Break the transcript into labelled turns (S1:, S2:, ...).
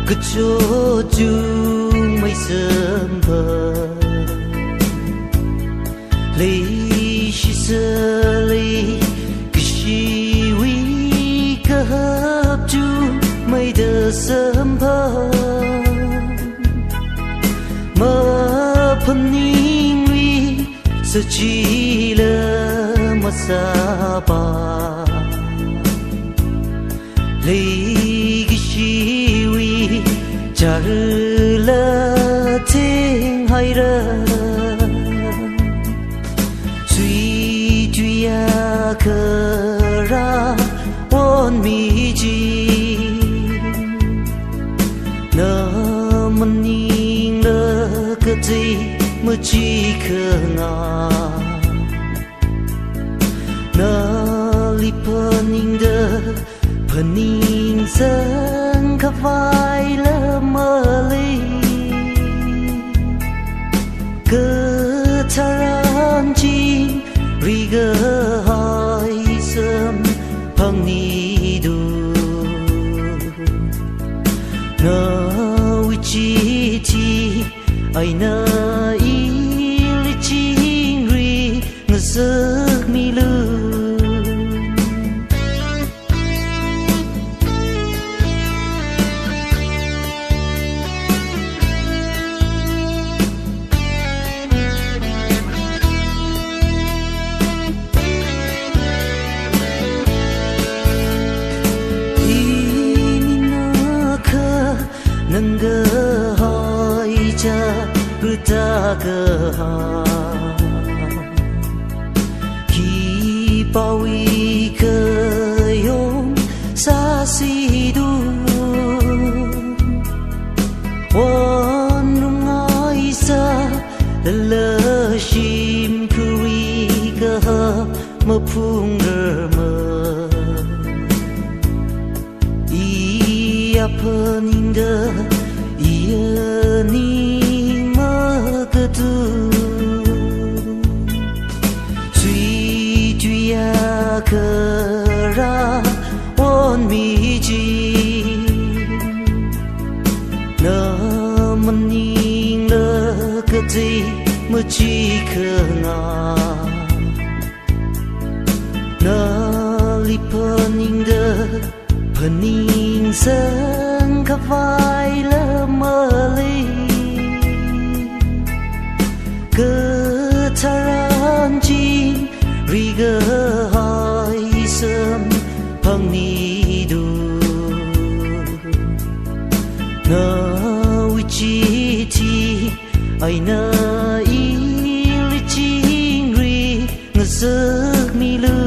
S1: cứ cho chú mấy sớm bờ lấy shi sơ lấy cứ shi vi cơ hấp chú mấy đợt sớm bờ mơ phân ninh vi sợ chỉ lỡ mất xa ba lấy cái shi vi chả lỡ thiên hay ra suy truy khờ ra ôn mi chi nỡ mình nhìn lỡ cái gì mà chỉ khờ ngà nỡ li pening de pening sang khắp vai lỡ mơ li cơ charan chi riga hai sớm phăng ni du Nawui chithi ai na il chingri ngazak mi lu nanga hai cha ruta ka ha ki pawi ka yom sa si du wan ngai sa la shim kui ka ma phung ma i apaning da ia ni ma ka tu sui tuya ka ra on mi ji na man ning la ka ti ma chi ka nga na li paning da paning sang khắp vai lỡ mơ li cơ charan chi riga hai sớm phăng ni du Nawui chithi ai na il chingri ngazak mi lu